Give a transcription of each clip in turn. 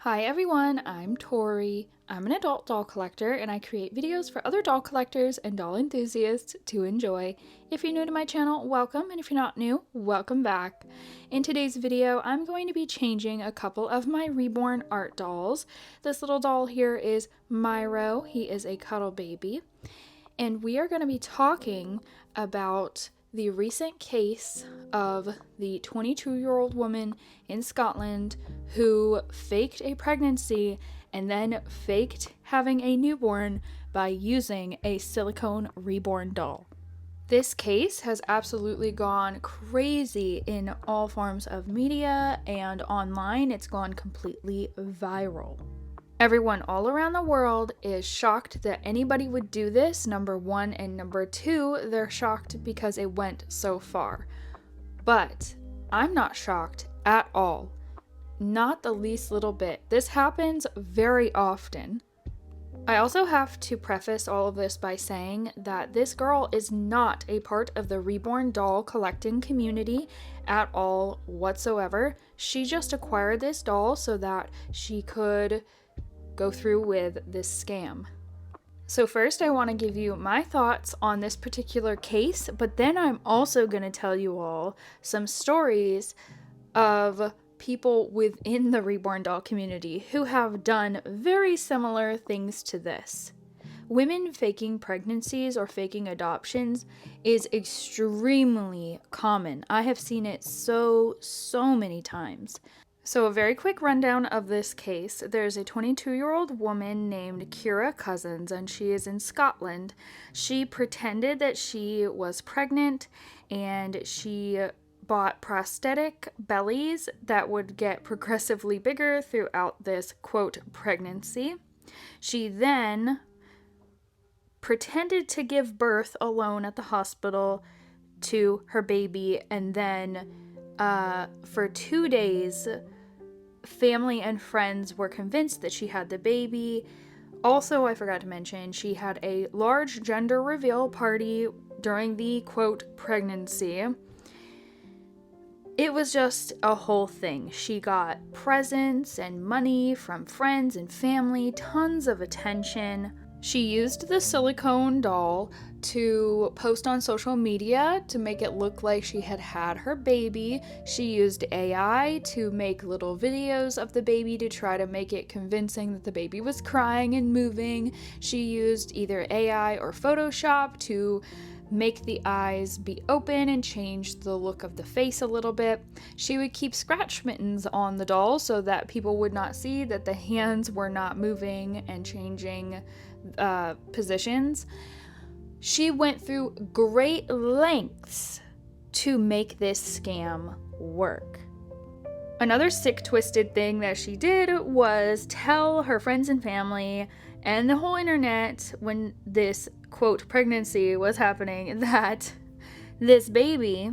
Hi everyone, I'm Tori. I'm an adult doll collector and I create videos for other doll collectors and doll enthusiasts to enjoy. If you're new to my channel, welcome, and if you're not new, welcome back. In today's video, I'm going to be changing a couple of my Reborn art dolls. This little doll here is Myro. He is a cuddle baby. And we are going to be talking about the recent case of the 22-year-old woman in Scotland who faked a pregnancy and then faked having a newborn by using a silicone reborn doll. This case has absolutely gone crazy in all forms of media and online. It's gone completely viral. Everyone all around the world is shocked that anybody would do this, number one, and number two, they're shocked because it went so far. But I'm not shocked at all. Not the least little bit. This happens very often. I also have to preface all of this by saying that this girl is not a part of the Reborn doll collecting community at all whatsoever. She just acquired this doll so that she could go through with this scam. So first I want to give you my thoughts on this particular case, but then I'm also going to tell you all some stories of people within the Reborn doll community who have done very similar things to this. Women faking pregnancies or faking adoptions is extremely common. I have seen it so many times. So a very quick rundown of this case. There's a 22-year-old woman named Kira Cousins, and she is in Scotland. She pretended that she was pregnant, and she bought prosthetic bellies that would get progressively bigger throughout this, quote, pregnancy. She then pretended to give birth alone at the hospital to her baby, and then for 2 days, family and friends were convinced that she had the baby. Also, I forgot to mention, she had a large gender reveal party during the, quote, pregnancy. It was just a whole thing. She got presents and money from friends and family, tons of attention. She used the silicone doll to post on social media to make it look like she had had her baby. She used AI to make little videos of the baby to try to make it convincing that the baby was crying and moving. She used either AI or Photoshop to make the eyes be open and change the look of the face a little bit. She would keep scratch mittens on the doll so that people would not see that the hands were not moving and changing positions. She went through great lengths to make this scam work. Another sick, twisted thing that she did was tell her friends and family and the whole internet when this, quote, pregnancy was happening that this baby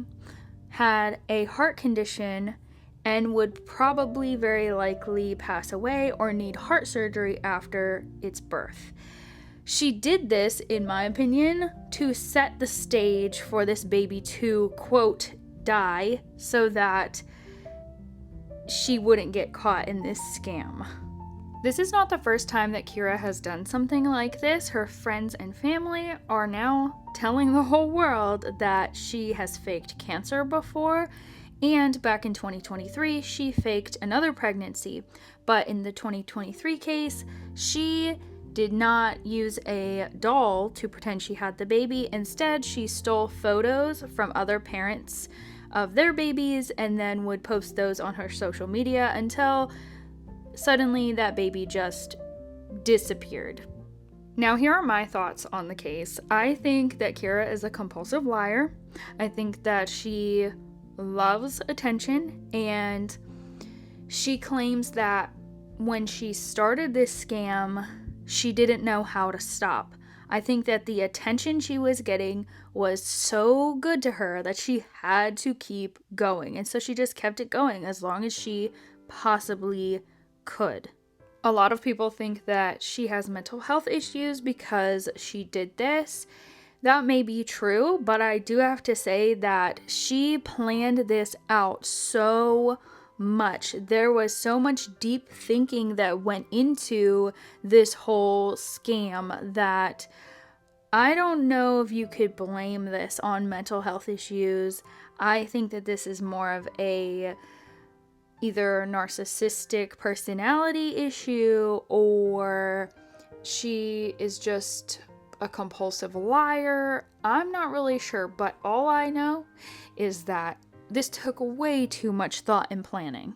had a heart condition and would probably very likely pass away or need heart surgery after its birth. She did this, in my opinion, to set the stage for this baby to, quote, die so that she wouldn't get caught in this scam. This is not the first time that Kira has done something like this. Her friends and family are now telling the whole world that she has faked cancer before, and back in 2023, she faked another pregnancy. But in the 2023 case, she did not use a doll to pretend she had the baby. Instead, she stole photos from other parents of their babies and then would post those on her social media until suddenly that baby just disappeared. Now, here are my thoughts on the case. I think that Kira is a compulsive liar. I think that she loves attention, and she claims that when she started this scam, she didn't know how to stop. I think that the attention she was getting was so good to her that she had to keep going. And so she just kept it going as long as she possibly could. A lot of people think that she has mental health issues because she did this. That may be true, but I do have to say that she planned this out so much. There was so much deep thinking that went into this whole scam that I don't know if you could blame this on mental health issues. I think that this is more of a either narcissistic personality issue, or she is just a compulsive liar. I'm not really sure, but all I know is that this took way too much thought and planning.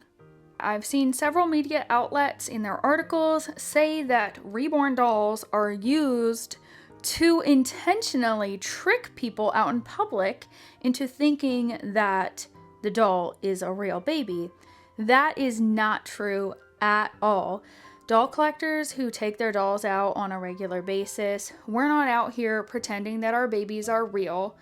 I've seen several media outlets in their articles say that reborn dolls are used to intentionally trick people out in public into thinking that the doll is a real baby. That is not true at all. Doll collectors who take their dolls out on a regular basis, we're not out here pretending that our babies are real.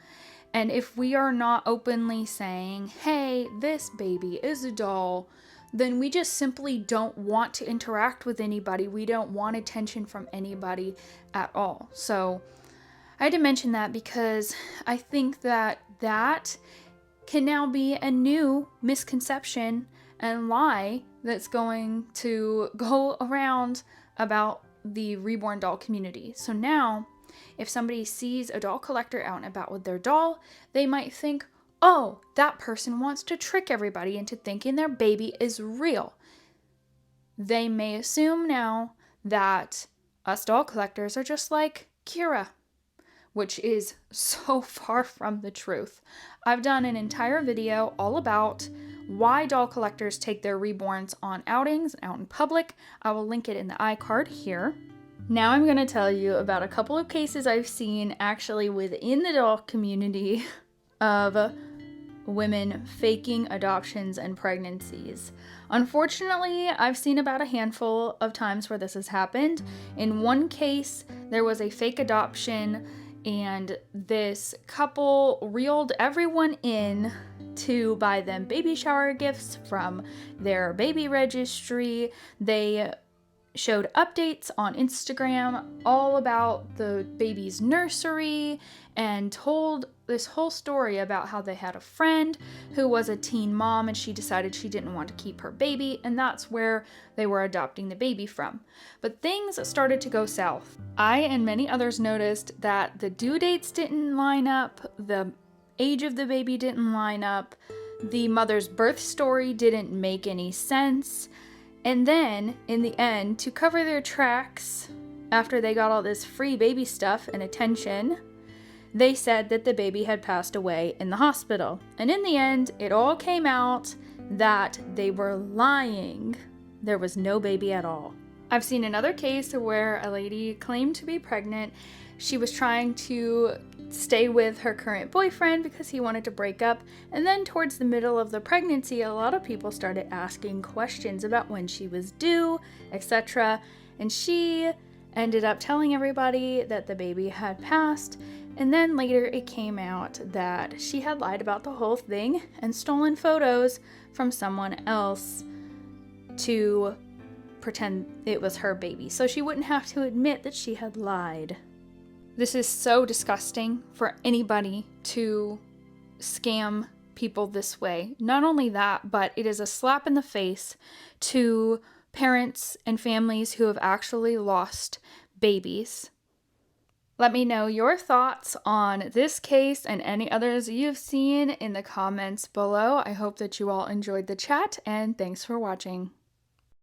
And if we are not openly saying, hey, this baby is a doll, then we just simply don't want to interact with anybody. We don't want attention from anybody at all. So I had to mention that because I think that that can now be a new misconception and lie that's going to go around about the reborn doll community. So now, if somebody sees a doll collector out and about with their doll, they might think, oh, that person wants to trick everybody into thinking their baby is real. They may assume now that us doll collectors are just like Kira, which is so far from the truth. I've done an entire video all about why doll collectors take their reborns on outings out in public. I will link it in the iCard here. Now I'm going to tell you about a couple of cases I've seen actually within the doll community of women faking adoptions and pregnancies. Unfortunately, I've seen about a handful of times where this has happened. In one case, there was a fake adoption, and this couple reeled everyone in to buy them baby shower gifts from their baby registry. They showed updates on Instagram all about the baby's nursery and told this whole story about how they had a friend who was a teen mom and she decided she didn't want to keep her baby, and that's where they were adopting the baby from. But things started to go south. I and many others noticed that the due dates didn't line up, the age of the baby didn't line up, the mother's birth story didn't make any sense. And then, in the end, to cover their tracks, after they got all this free baby stuff and attention, they said that the baby had passed away in the hospital. And in the end, it all came out that they were lying. There was no baby at all. I've seen another case where a lady claimed to be pregnant. She was trying to stay with her current boyfriend because he wanted to break up. And then towards the middle of the pregnancy, a lot of people started asking questions about when she was due, etc. And she ended up telling everybody that the baby had passed. And then later it came out that she had lied about the whole thing and stolen photos from someone else to pretend it was her baby, so she wouldn't have to admit that she had lied. This is so disgusting for anybody to scam people this way. Not only that, but it is a slap in the face to parents and families who have actually lost babies. Let me know your thoughts on this case and any others you've seen in the comments below. I hope that you all enjoyed the chat, and thanks for watching.